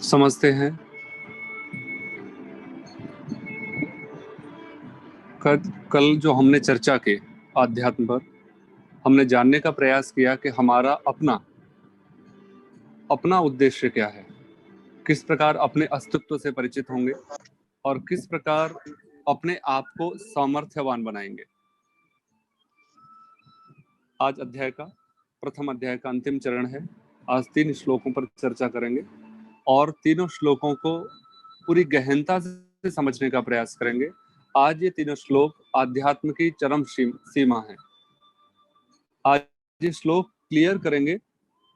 समझते हैं। कल कल जो हमने चर्चा की आध्यात्म पर, हमने जानने का प्रयास किया कि हमारा अपना अपना उद्देश्य क्या है, किस प्रकार अपने अस्तित्व से परिचित होंगे और किस प्रकार अपने आप को सामर्थ्यवान बनाएंगे। आज प्रथम अध्याय का अंतिम चरण है। आज 3 श्लोकों पर चर्चा करेंगे और तीनों श्लोकों को पूरी गहनता से समझने का प्रयास करेंगे। आज ये तीनों श्लोक आध्यात्म की चरम सीमा है। आज ये श्लोक क्लियर करेंगे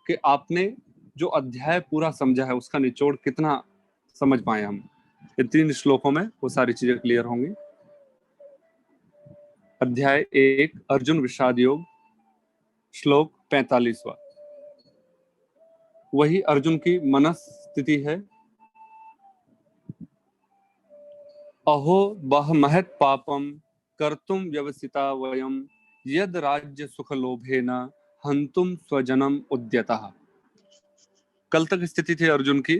कि आपने जो अध्याय पूरा समझा है उसका निचोड़ कितना समझ पाए हम। इन 3 श्लोकों में वो सारी चीजें क्लियर होंगी। अध्याय 1 अर्जुन विषाद योग, श्लोक 45वां। वही अर्जुन की मनस्थिति है। अहो बह महत् पापम कर्तुम व्यवसिता वयम यद राज्य सुख लोभेन हंतुम स्वजनम उद्यतः। कल तक स्थिति थी अर्जुन की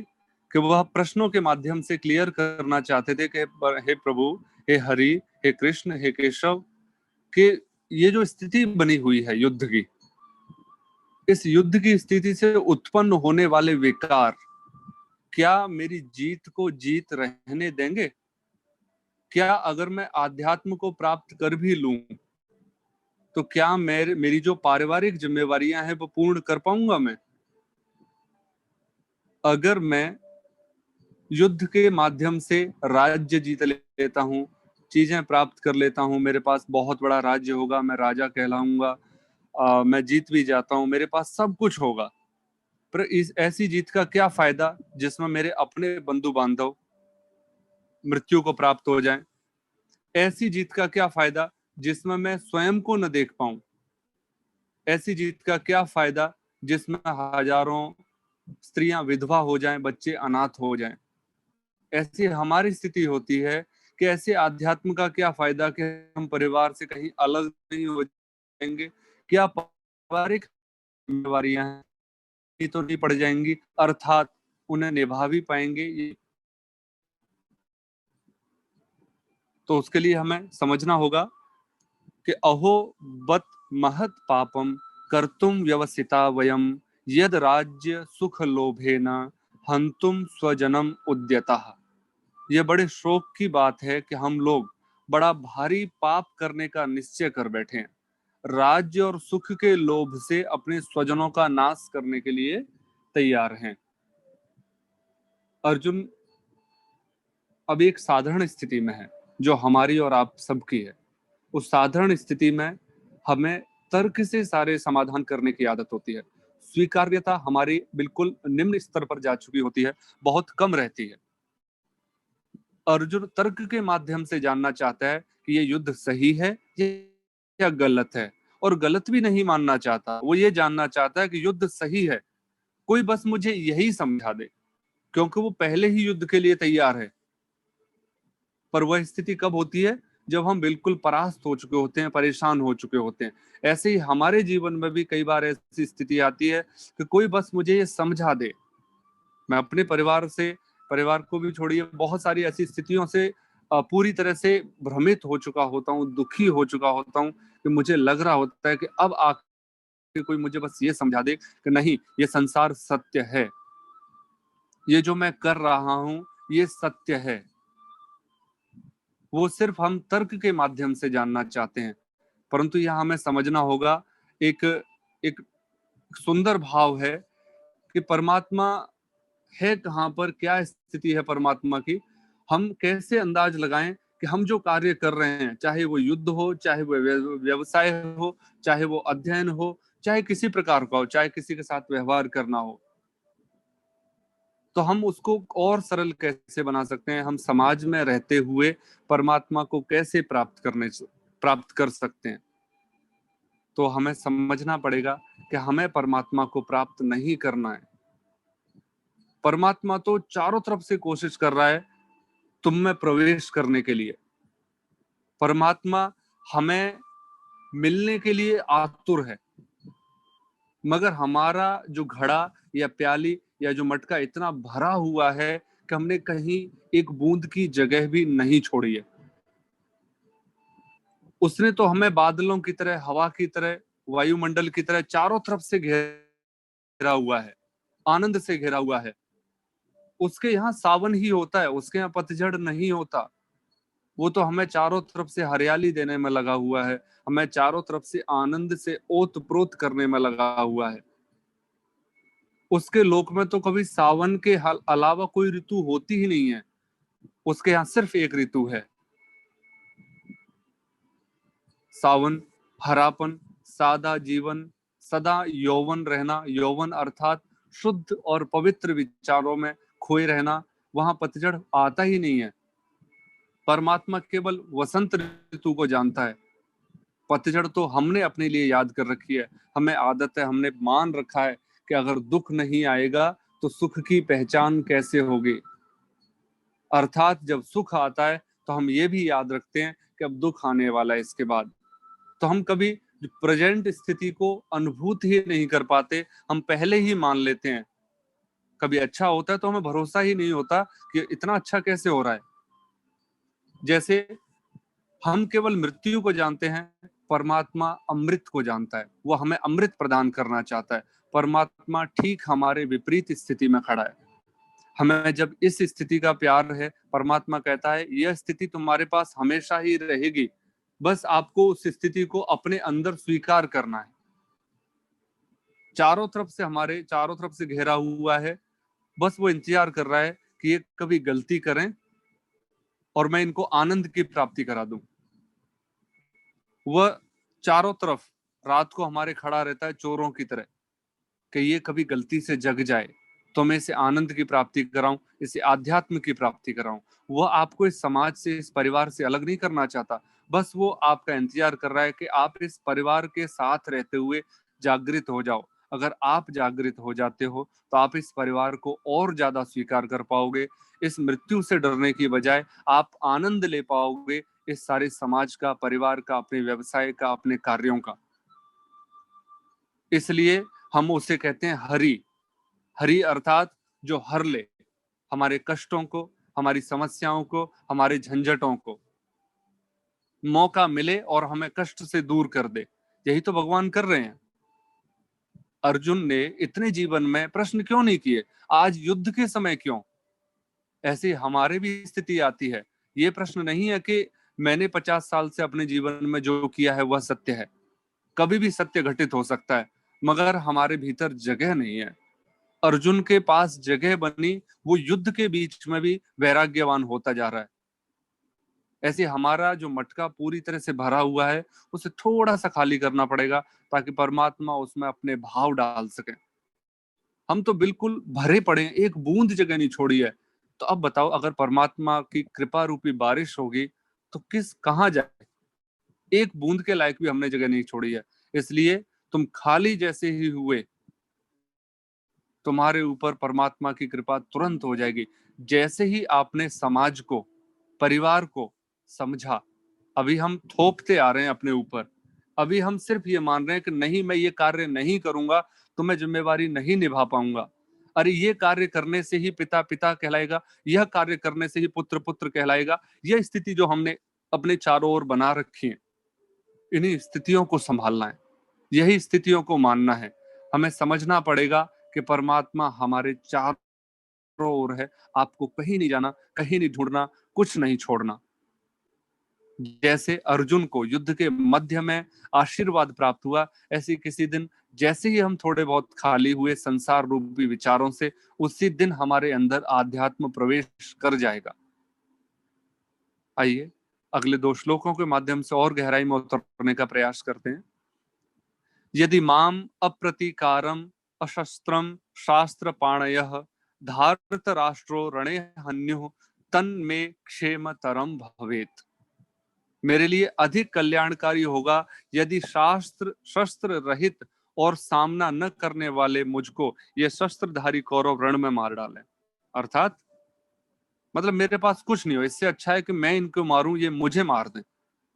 कि वह प्रश्नों के माध्यम से क्लियर करना चाहते थे कि हे प्रभु, हे हरि, हे कृष्ण, हे केशव, कि ये जो स्थिति बनी हुई है युद्ध की, इस युद्ध की स्थिति से उत्पन्न होने वाले विकार क्या मेरी जीत को जीत रहने देंगे? क्या अगर मैं आध्यात्म को प्राप्त कर भी लूं तो क्या मेरी जो पारिवारिक जिम्मेवारियां हैं वो पूर्ण कर पाऊंगा मैं? अगर मैं युद्ध के माध्यम से राज्य जीत लेता हूं, चीजें प्राप्त कर लेता हूं, मेरे पास बहुत बड़ा राज्य होगा, मैं राजा कहलाऊंगा, मैं जीत भी जाता हूं, मेरे पास सब कुछ होगा, पर इस ऐसी जीत का क्या फायदा जिसमें मेरे अपने बंधु बांधव मृत्यु को प्राप्त हो जाएं? ऐसी जीत का क्या फायदा जिसमें मैं स्वयं को न देख पाऊं? ऐसी जीत का क्या फायदा जिसमें हजारों स्त्रियां विधवा हो जाएं, बच्चे अनाथ हो जाएं? ऐसी हमारी स्थिति होती है कि ऐसे आध्यात्म का क्या फायदा कि हम परिवार से कहीं अलग नहीं हो जाएंगे? क्या पारिवारिक जिम्मेवारियां हैं ये तो नहीं पड़ जाएंगी, अर्थात उन्हें निभा भी पाएंगे? तो उसके लिए हमें समझना होगा कि अहो बत महत् पापम कर्तुम व्यवसिता वयम यद राज्य सुख लोभेन हंतुम स्वजनम उद्यतः। यह बड़े शोक की बात है कि हम लोग बड़ा भारी पाप करने का निश्चय कर बैठे हैं, राज्य और सुख के लोभ से अपने स्वजनों का नाश करने के लिए तैयार हैं। अर्जुन अब एक साधारण स्थिति में है जो हमारी और आप सबकी है। उस साधारण स्थिति में हमें तर्क से सारे समाधान करने की आदत होती है। स्वीकार्यता हमारी बिल्कुल निम्न स्तर पर जा चुकी होती है, बहुत कम रहती है। अर्जुन तर्क के माध्यम से जानना चाहता है कि ये युद्ध सही है या गलत है, और गलत भी नहीं मानना चाहता। वो ये जानना चाहता है कि युद्ध सही है, कोई बस मुझे यही समझा दे, क्योंकि वो पहले ही युद्ध के लिए तैयार है। पर वह स्थिति कब होती है? जब हम बिल्कुल परास्त हो चुके होते हैं, परेशान हो चुके होते हैं। ऐसे ही हमारे जीवन में भी कई बार ऐसी स्थिति आती है कि कोई बस मुझे ये समझा दे। मैं अपने परिवार को भी छोड़िए, बहुत सारी ऐसी स्थितियों से पूरी तरह से भ्रमित हो चुका होता हूँ, दुखी हो चुका होता हूँ कि मुझे लग रहा होता है कि अब आके कोई मुझे बस ये समझा दे कि नहीं, ये संसार सत्य है, ये जो मैं कर रहा हूँ ये सत्य है। वो सिर्फ हम तर्क के माध्यम से जानना चाहते हैं, परंतु यह हमें समझना होगा, एक एक सुंदर भाव है कि परमात्मा है कहाँ पर, क्या स्थिति है परमात्मा की। हम कैसे अंदाज लगाएं कि हम जो कार्य कर रहे हैं, चाहे वो युद्ध हो, चाहे वो व्यवसाय हो, चाहे वो अध्ययन हो, चाहे किसी प्रकार का हो, चाहे किसी के साथ व्यवहार करना हो, तो हम उसको और सरल कैसे बना सकते हैं? हम समाज में रहते हुए परमात्मा को कैसे प्राप्त कर सकते हैं? तो हमें समझना पड़ेगा कि हमें परमात्मा को प्राप्त नहीं करना है। परमात्मा तो चारों तरफ से कोशिश कर रहा है तुम में प्रवेश करने के लिए। परमात्मा हमें मिलने के लिए आतुर है। मगर हमारा जो घड़ा या प्याली या जो मटका इतना भरा हुआ है कि हमने कहीं एक बूंद की जगह भी नहीं छोड़ी है। उसने तो हमें बादलों की तरह, हवा की तरह, वायुमंडल की तरह चारों तरफ से घेरा हुआ है, आनंद से घेरा हुआ है। उसके यहाँ सावन ही होता है, उसके यहाँ पतझड़ नहीं होता। वो तो हमें चारों तरफ से हरियाली देने में लगा हुआ है, हमें चारों तरफ से आनंद से ओत-प्रोत करने में लगा हुआ है। उसके लोक में तो कभी सावन के अलावा कोई ऋतु होती ही नहीं है। उसके यहाँ सिर्फ एक ऋतु है, सावन, हरापन, सादा जीवन, सदा यौवन रहना, यौवन अर्थात शुद्ध और पवित्र विचारों में खोए रहना। वहां पतझड़ आता ही नहीं है। परमात्मा केवल वसंत ऋतु को जानता है। पतझड़ तो हमने अपने लिए याद कर रखी है। हमें आदत है, हमने मान रखा है कि अगर दुख नहीं आएगा तो सुख की पहचान कैसे होगी। अर्थात जब सुख आता है तो हम ये भी याद रखते हैं कि अब दुख आने वाला है इसके बाद। तो हम कभी प्रेजेंट स्थिति को अनुभूत ही नहीं कर पाते, हम पहले ही मान लेते हैं। कभी अच्छा होता है तो हमें भरोसा ही नहीं होता कि इतना अच्छा कैसे हो रहा है। जैसे हम केवल मृत्यु को जानते हैं, परमात्मा अमृत को जानता है। वो हमें अमृत प्रदान करना चाहता है। परमात्मा ठीक हमारे विपरीत स्थिति में खड़ा है। हमें जब इस स्थिति का प्यार है, परमात्मा कहता है यह स्थिति तुम्हारे पास हमेशा ही रहेगी, बस आपको उस स्थिति को अपने अंदर स्वीकार करना है। हमारे चारों तरफ से घेरा हुआ है, बस वो इंतजार कर रहा है कि ये कभी गलती करें और मैं इनको आनंद की प्राप्ति करा दूं। वह चारों तरफ रात को हमारे खड़ा रहता है चोरों की तरह कि ये कभी गलती से जग जाए तो मैं इसे आनंद की प्राप्ति कराऊं, इसे आध्यात्म की प्राप्ति कराऊं। वह आपको इस समाज से, इस परिवार से अलग नहीं करना चाहता। बस वो आपका इंतजार कर रहा है कि आप इस परिवार के साथ रहते हुए जागृत हो जाओ। अगर आप जागृत हो जाते हो तो आप इस परिवार को और ज्यादा स्वीकार कर पाओगे। इस मृत्यु से डरने की बजाय आप आनंद ले पाओगे इस सारे समाज का, परिवार का, अपने व्यवसाय का, अपने कार्यों का। इसलिए हम उसे कहते हैं हरि। हरि अर्थात जो हर ले हमारे कष्टों को, हमारी समस्याओं को, हमारे झंझटों को। मौका मिले और हमें कष्ट से दूर कर दे। यही तो भगवान कर रहे हैं। अर्जुन ने इतने जीवन में प्रश्न क्यों नहीं किए? आज युद्ध के समय क्यों? ऐसी हमारे भी स्थिति आती है। ये प्रश्न नहीं है कि मैंने 50 साल से अपने जीवन में जो किया है वह सत्य है। कभी भी सत्य घटित हो सकता है, मगर हमारे भीतर जगह नहीं है। अर्जुन के पास जगह बनी, वो युद्ध के बीच में भी वैराग्यवान होता जा रहा है। ऐसे हमारा जो मटका पूरी तरह से भरा हुआ है, उसे थोड़ा सा खाली करना पड़ेगा ताकि परमात्मा उसमें अपने भाव डाल सके। हम तो बिल्कुल भरे पड़े हैं, एक बूंद जगह नहीं छोड़ी है। तो अब बताओ, अगर परमात्मा की कृपा रूपी बारिश होगी तो कहाँ जाए? एक बूंद के लायक भी हमने जगह नहीं छोड़ी है। इसलिए तुम खाली जैसे ही हुए, तुम्हारे ऊपर परमात्मा की कृपा तुरंत हो जाएगी। जैसे ही आपने समाज को, परिवार को समझा, अभी हम थोपते आ रहे हैं अपने ऊपर। अभी हम सिर्फ ये मान रहे हैं कि नहीं, मैं ये कार्य नहीं करूंगा तो मैं जिम्मेवारी नहीं निभा पाऊंगा। अरे ये कार्य करने से ही पिता पिता कहलाएगा, यह कार्य करने से ही पुत्र पुत्र कहलाएगा। यह स्थिति जो हमने अपने चारों ओर बना रखी है, इन्हीं स्थितियों को संभालना है, यही स्थितियों को मानना है। हमें समझना पड़ेगा कि परमात्मा हमारे चारों ओर है। आपको कहीं नहीं जाना, कहीं नहीं ढूंढना, कुछ नहीं छोड़ना। जैसे अर्जुन को युद्ध के मध्य में आशीर्वाद प्राप्त हुआ, ऐसे किसी दिन जैसे ही हम थोड़े बहुत खाली हुए संसार रूपी विचारों से, उसी दिन हमारे अंदर आध्यात्म प्रवेश कर जाएगा। आइए अगले 2 श्लोकों के माध्यम से और गहराई में उतरने का प्रयास करते हैं। यदि माम अप्रतीकारम अशस्त्रम शास्त्र पाणयः धारत राष्ट्रो रणे हन्युः तन्मे क्षेमतरम भवेत। मेरे लिए अधिक कल्याणकारी होगा यदि शास्त्र शस्त्र रहित और सामना न करने वाले मुझको ये शस्त्रधारी कौरव रण में मार डालें। अर्थात मतलब मेरे पास कुछ नहीं हो, इससे अच्छा है कि मैं इनको मारूं, ये मुझे मार दें,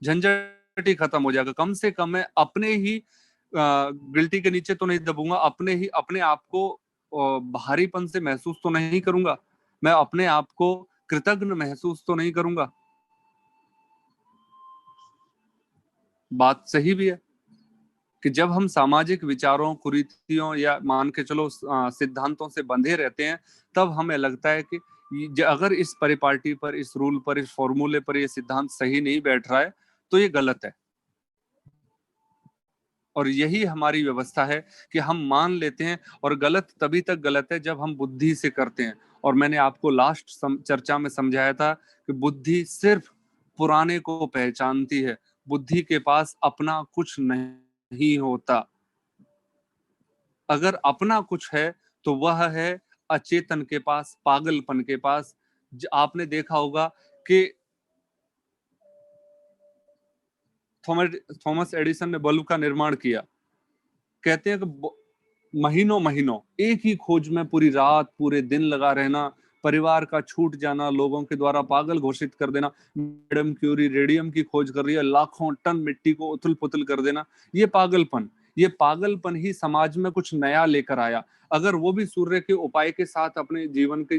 झंझट ही खत्म हो जाएगा। कम से कम मैं अपने ही गिल्टी के नीचे तो नहीं दबूंगा, अपने आप को भारीपन से महसूस तो नहीं करूंगा, मैं अपने आप को कृतज्ञ महसूस तो नहीं करूंगा। बात सही भी है कि जब हम सामाजिक विचारों, कुरीतियों या मान के चलो सिद्धांतों से बंधे रहते हैं, तब हमें लगता है कि अगर इस परिपाटी पर, इस रूल पर, इस फॉर्मूले पर ये सिद्धांत सही नहीं बैठ रहा है तो ये गलत है। और यही हमारी व्यवस्था है कि हम मान लेते हैं, और गलत तभी तक गलत है जब हम बुद्धि से करते हैं। और मैंने आपको लास्ट चर्चा में समझाया था कि बुद्धि सिर्फ पुराने को पहचानती है, बुद्धि के पास अपना कुछ नहीं होता। अगर अपना कुछ है तो वह है अचेतन के पास, पागलपन के पास। आपने देखा होगा कि थॉमस एडिसन ने बल्ब का निर्माण किया। कहते हैं कि महीनों महीनों एक ही खोज में पूरी रात पूरे दिन लगा रहना, परिवार का छूट जाना, लोगों के द्वारा पागल घोषित कर देना। मैडम क्यूरी रेडियम की खोज कर रही है, लाखों टन मिट्टी को उथल पुथल कर देना। ये पागलपन ही समाज में कुछ नया लेकर आया। अगर वो भी सूर्य के उपाय के साथ अपने जीवन की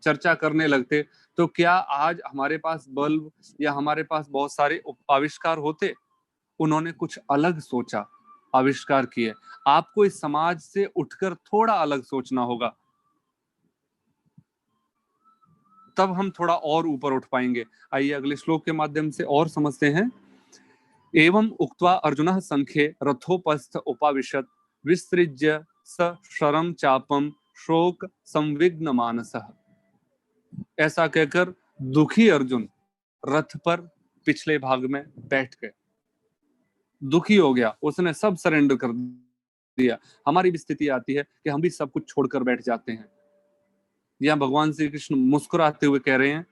चर्चा करने लगते तो क्या आज हमारे पास बल्ब या हमारे पास बहुत सारे आविष्कार होते? उन्होंने कुछ अलग सोचा, आविष्कार किए। आपको इस समाज से उठकर थोड़ा अलग सोचना होगा, तब हम थोड़ा और ऊपर उठ पाएंगे। आइए अगले श्लोक के माध्यम से और समझते हैं। एवं उक्त्वा अर्जुनः संख्ये रथोपस्थ उपाविशत् विसृज्य स शरम चापम शोक संविघ्न मानसः। ऐसा कहकर दुखी अर्जुन रथ पर पिछले भाग में बैठ गए। दुखी हो गया, उसने सब सरेंडर कर दिया। हमारी भी स्थिति आती है कि हम भी सब कुछ छोड़कर बैठ जाते हैं। यहाँ भगवान श्री कृष्ण मुस्कुराते हुए कह रहे हैं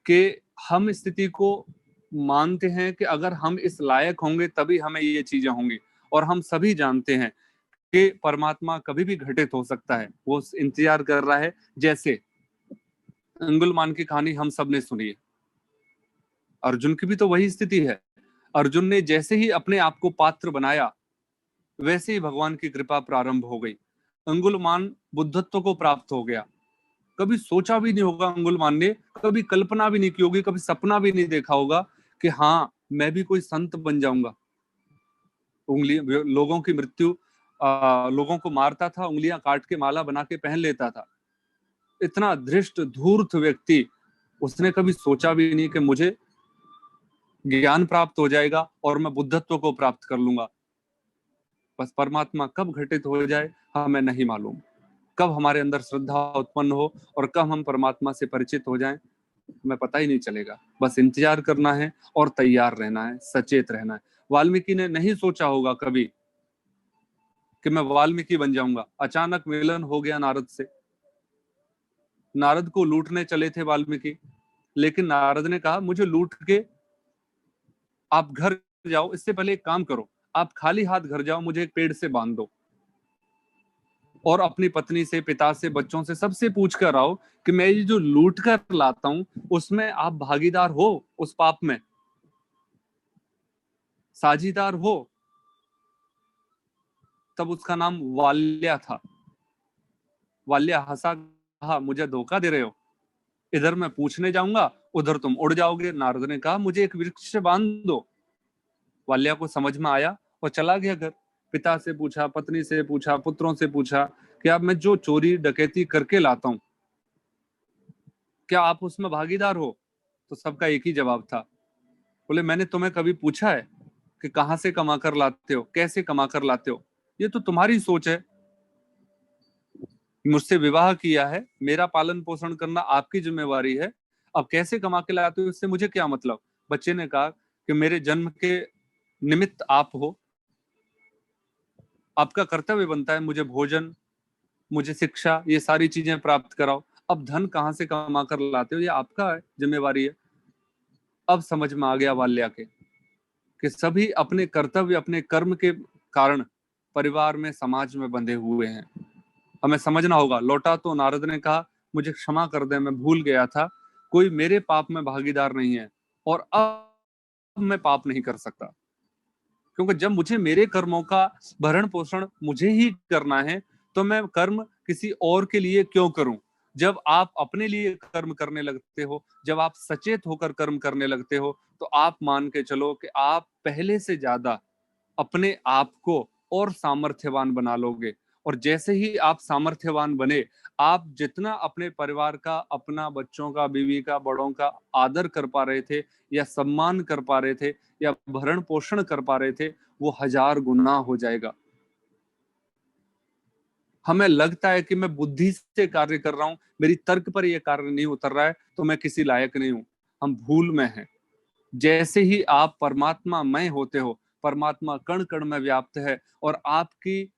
कि हम स्थिति को मानते हैं कि अगर हम इस लायक होंगे तभी हमें ये चीजें होंगी। और हम सभी जानते हैं कि परमात्मा कभी भी घटित हो सकता है, वो इंतजार कर रहा है। जैसे अंगुलमान की कहानी हम सब ने सुनी है, अर्जुन की भी तो वही स्थिति है। अर्जुन ने जैसे ही अपने आप को पात्र बनाया, वैसे ही भगवान की कृपा प्रारंभ हो गई। अंगुलमान बुद्धत्व को प्राप्त हो गया। कभी सोचा भी नहीं होगा अंगुलमान ने, कभी कल्पना भी नहीं की होगी, कभी सपना भी नहीं देखा होगा कि हाँ मैं भी कोई संत बन जाऊंगा। उंगली लोगों की मृत्यु, लोगों को मारता था, उंगलियां काट के माला बना के पहन लेता था। इतना धृष्ट धूर्त व्यक्ति, उसने कभी सोचा भी नहीं कि मुझे ज्ञान प्राप्त हो जाएगा और मैं बुद्धत्व को प्राप्त कर लूंगा। बस परमात्मा कब घटित हो जाए हमें नहीं मालूम, कब हमारे अंदर श्रद्धा उत्पन्न हो और कब हम परमात्मा से परिचित हो जाएं, हमें पता ही नहीं चलेगा। बस इंतजार करना है और तैयार रहना है, सचेत रहना है। वाल्मीकि ने नहीं सोचा होगा कभी कि मैं वाल्मीकि बन जाऊंगा। अचानक मिलन हो गया नारद से। नारद को लूटने चले थे वाल्मीकि, लेकिन नारद ने कहा मुझे लूट के आप घर जाओ, इससे पहले एक काम करो, आप खाली हाथ घर जाओ, मुझे एक पेड़ से बांध दो और अपनी पत्नी से, पिता से, बच्चों से, सबसे पूछ कर आओ कि मैं ये जो लूट कर लाता हूं उसमें आप भागीदार हो, उस पाप में साझीदार हो। तब उसका नाम वाल्या था। वाल्या हंसा, कहा मुझे धोखा दे रहे हो, इधर मैं पूछने जाऊंगा, उधर तुम उड़ जाओगे। नारद ने कहा मुझे एक वृक्ष से बांध दो। वाल्या को समझ में आया और चला गया घर। पिता से पूछा, पत्नी से पूछा, पुत्रों से पूछा कि अब मैं जो चोरी डकैती करके लाता हूं, क्या आप उसमें भागीदार हो? तो सबका एक ही जवाब था, बोले मैंने तुम्हें कभी पूछा है कि कहां से कमा कर लाते हो, कैसे कमा कर लाते हो? ये तो तुम्हारी सोच है। मुझसे विवाह किया है, मेरा पालन पोषण करना आपकी जिम्मेवारी है। अब कैसे कमा के लाते हो इससे मुझे क्या मतलब? बच्चे ने कहा कि मेरे जन्म के निमित्त आप हो, आपका कर्तव्य बनता है मुझे भोजन, मुझे शिक्षा, ये सारी चीजें प्राप्त कराओ। अब धन कहां से कमा कर लाते हो ये आपका है, जिम्मेवारी है। अब समझ में आ गया वाल्या के कि सभी अपने कर्तव्य, अपने कर्म के कारण परिवार में, समाज में बंधे हुए हैं। हमें समझना होगा। लौटा तो नारद ने कहा मुझे क्षमा कर दे, मैं भूल गया था, कोई मेरे पाप में भागीदार नहीं है और अब मैं पाप नहीं कर सकता, क्योंकि जब मुझे मेरे कर्मों का भरण पोषण मुझे ही करना है, तो मैं कर्म किसी और के लिए क्यों करूं? जब आप अपने लिए कर्म करने लगते हो, जब आप सचेत होकर कर्म करने लगते हो, तो आप मान के चलो कि आप पहले से ज्यादा अपने आप को और सामर्थ्यवान बना लोगे। और जैसे ही आप सामर्थ्यवान बने, आप जितना अपने परिवार का, अपना बच्चों का, बीवी का, बड़ों का आदर कर पा रहे थे या सम्मान कर पा रहे थे या भरण पोषण कर पा रहे थे, वो 1000 गुना हो जाएगा। हमें लगता है कि मैं बुद्धि से कार्य कर रहा हूं, मेरी तर्क पर यह कार्य नहीं उतर रहा है, तो मैं किसी लायक नहीं हूं। हम भूल में हैं। जैसे ही आप परमात्मा मय होते हो, परमात्मा कण कण में व्याप्त है, और आपके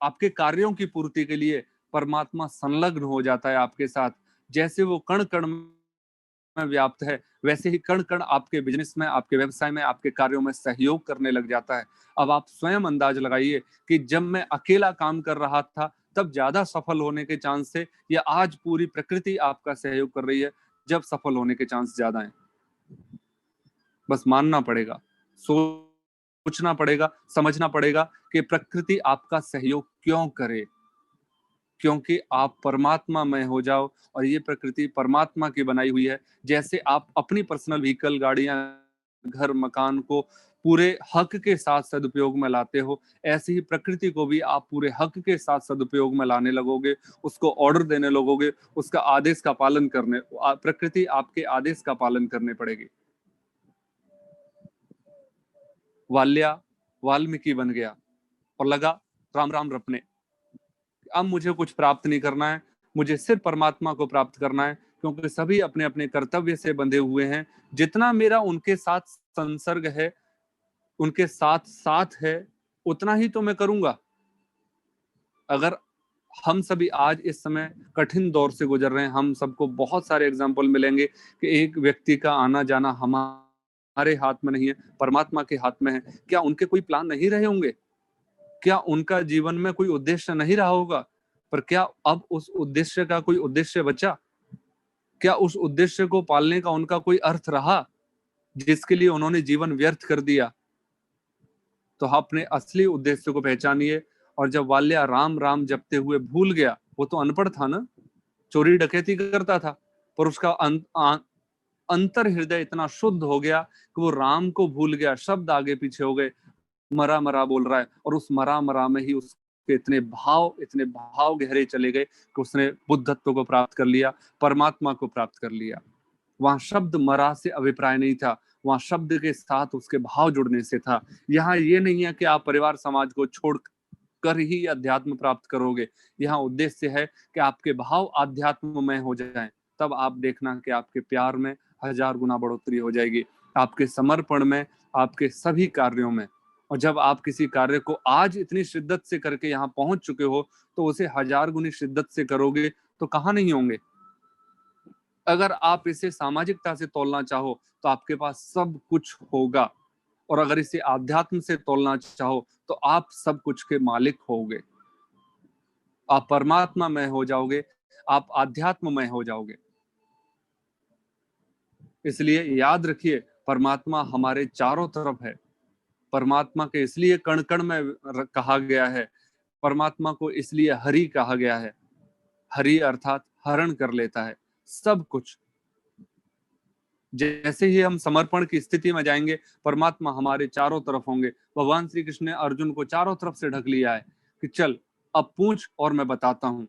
आपके कार्यों की पूर्ति के लिए परमात्मा संलग्न हो जाता है आपके साथ। जैसे वो कण कण में व्याप्त है, वैसे ही कण कण आपके बिजनेस में, आपके व्यवसाय में, आपके कार्यों में सहयोग करने लग जाता है। अब आप स्वयं अंदाज लगाइए कि जब मैं अकेला काम कर रहा था, तब ज्यादा सफल होने के चांस थे, या आज पूरी प्रकृति आपका सहयोग कर रही है, जब सफल होने के चांस ज्यादा हैं। बस मानना पड़ेगा, सोचना पड़ेगा, समझना पड़ेगा कि प्रकृति आपका सहयोग क्यों करे। क्योंकि आप परमात्मा में हो जाओ, और ये प्रकृति परमात्मा की बनाई हुई है। जैसे आप अपनी पर्सनल व्हीकल, गाड़ियां, घर, मकान को पूरे हक के साथ सदुपयोग में लाते हो, ऐसे ही प्रकृति को भी आप पूरे हक के साथ सदुपयोग में लाने लगोगे, उसको ऑर्डर देने लगोगे, उसका आदेश का पालन करने, प्रकृति आपके आदेश का पालन करने पड़ेगी। वाल्या वाल्मीकि बन गया और लगा राम राम रपने। अब मुझे कुछ प्राप्त नहीं करना है, मुझे सिर्फ परमात्मा को प्राप्त करना है, क्योंकि सभी अपने अपने कर्तव्य से बंधे हुए हैं। जितना मेरा उनके साथ संसर्ग है, उनके साथ साथ है, उतना ही तो मैं करूंगा। अगर हम सभी आज इस समय कठिन दौर से गुजर रहे हैं, हम सबको बहुत सारे एग्जाम्पल मिलेंगे कि एक व्यक्ति का आना जाना हमारे हाथ में नहीं है, परमात्मा के हाथ में है। क्या उनके कोई प्लान नहीं रहे होंगे? क्या उनका जीवन में कोई उद्देश्य नहीं रहा होगा? पर क्या अब उस उद्देश्य का कोई उद्देश्य बचा? क्या उस उद्देश्य को पालने का उनका कोई अर्थ रहा, जिसके लिए उन्होंने जीवन व्यर्थ कर दिया? तो अपने असली उद्देश्य को पहचानिए। और जब वाल्या राम राम जपते हुए भूल गया, वो तो अनपढ़ था ना, चोरी डकैती करता था, पर उसका अंतर हृदय इतना शुद्ध हो गया कि वो राम को भूल गया, शब्द आगे पीछे हो गए, मरा मरा बोल रहा है, और उस मरा मरा में ही उसके इतने भाव गहरे चले गए कि उसने बुद्धत्व को प्राप्त कर लिया, परमात्मा को प्राप्त कर लिया। वहां शब्द मरा से अभिप्राय नहीं था, वहां शब्द के साथ उसके भाव जुड़ने से था। यहाँ ये नहीं है कि आप परिवार समाज को छोड़ कर ही अध्यात्म प्राप्त करोगे। यहाँ उद्देश्य है कि आपके भाव आध्यात्म में हो जाएं, तब आप देखना कि आपके प्यार में 1000 गुना बढ़ोतरी हो जाएगी, आपके समर्पण में, आपके सभी कार्यों में। और जब आप किसी कार्य को आज इतनी शिद्दत से करके यहाँ पहुंच चुके हो, तो उसे 1000 गुनी शिद्दत से करोगे तो कहाँ नहीं होंगे। अगर आप इसे सामाजिकता से तोलना चाहो, तो आपके पास सब कुछ होगा। और अगर इसे आध्यात्म से तोलना चाहो, तो आप सब कुछ के मालिक होगे। आप परमात्मा में हो जाओगे, आप आध्यात्म में हो जाओगे। इसलिए याद रखिए, परमात्मा हमारे चारों तरफ है। परमात्मा के इसलिए कण कण में कहा गया है, परमात्मा को इसलिए हरि कहा गया है। हरि अर्थात हरण कर लेता है सब कुछ। जैसे ही हम समर्पण की स्थिति में जाएंगे, परमात्मा हमारे चारों तरफ होंगे। भगवान श्री कृष्ण ने अर्जुन को चारों तरफ से ढक लिया है कि चल अब पूछ और मैं बताता हूं।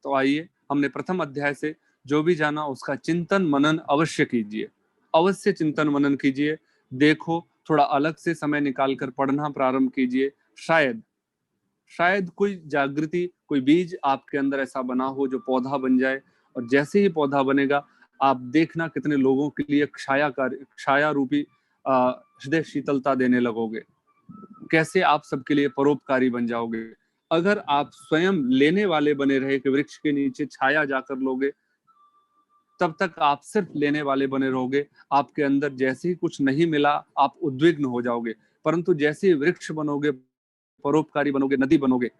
तो आइए, हमने प्रथम अध्याय से जो भी जाना उसका चिंतन मनन अवश्य कीजिए, अवश्य चिंतन मनन कीजिए। देखो, थोड़ा अलग से समय निकालकर पढ़ना प्रारंभ कीजिए। शायद शायद कोई जागृति, कोई बीज आपके अंदर ऐसा बना हो जो पौधा बन जाए। और जैसे ही पौधा बनेगा, आप देखना कितने लोगों के लिए छाया रूपी हृदय शीतलता देने लगोगे। कैसे आप सबके लिए परोपकारी बन जाओगे। अगर आप स्वयं लेने वाले बने रहे कि वृक्ष के नीचे छाया जाकर लोगे, तब तक आप सिर्फ लेने वाले बने रहोगे। आपके अंदर जैसे ही कुछ नहीं मिला, आप उद्विग्न हो जाओगे। परंतु जैसे ही वृक्ष बनोगे, परोपकारी बनोगे, नदी बनोगे,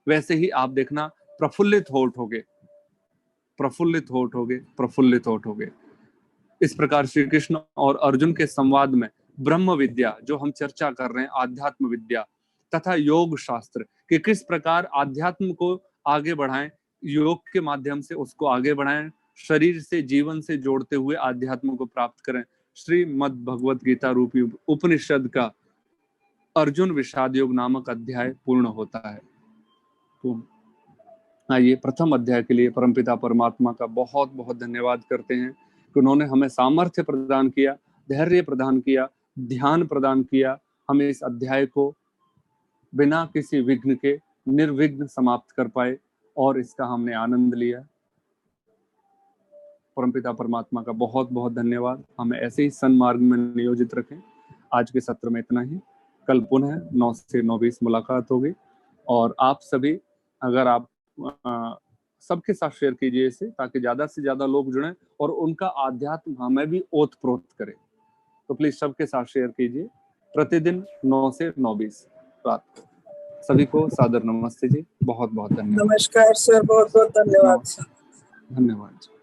वैसे ही आप देखना प्रफुल्लित हो उठोगे, प्रफुल्लित हो उठोगे, प्रफुल्लित हो उठोगे। इस प्रकार श्री कृष्ण और अर्जुन के संवाद में ब्रह्म विद्या जो हम चर्चा कर रहे हैं, आध्यात्म विद्या तथा योग शास्त्र कि किस प्रकार आध्यात्म को आगे बढ़ाएं, योग के माध्यम से उसको आगे बढ़ाएं, शरीर से जीवन से जोड़ते हुए आध्यात्म को प्राप्त करें। श्रीमद् भगवत गीता रूपी उपनिषद का अर्जुन विषाद योग नामक अध्याय पूर्ण होता है। तो आइए प्रथम अध्याय के लिए परमपिता परमात्मा का बहुत बहुत धन्यवाद करते हैं कि उन्होंने हमें सामर्थ्य प्रदान किया, धैर्य प्रदान किया, ध्यान प्रदान किया, हमें इस अध्याय को बिना किसी विघ्न के निर्विघ्न समाप्त कर पाए और इसका हमने आनंद लिया। परमपिता परमात्मा का बहुत बहुत धन्यवाद। हमें ऐसे ही सन्मार्ग में नियोजित रखें। आज के सत्र में इतना ही। कल पुनः 9 से 9:20 मुलाकात होगी और आप सभी अगर आप सबके साथ शेयर कीजिए इसे, ताकि ज्यादा से ज्यादा लोग जुड़ें और उनका आध्यात्म हमें भी ओतप्रोत करे। तो प्लीज सबके साथ शेयर कीजिए। प्रतिदिन 9 से 9:20 रात को। सभी को सादर नमस्ते जी। बहुत बहुत धन्यवाद। नमस्कार सर, बहुत बहुत धन्यवाद। धन्यवाद।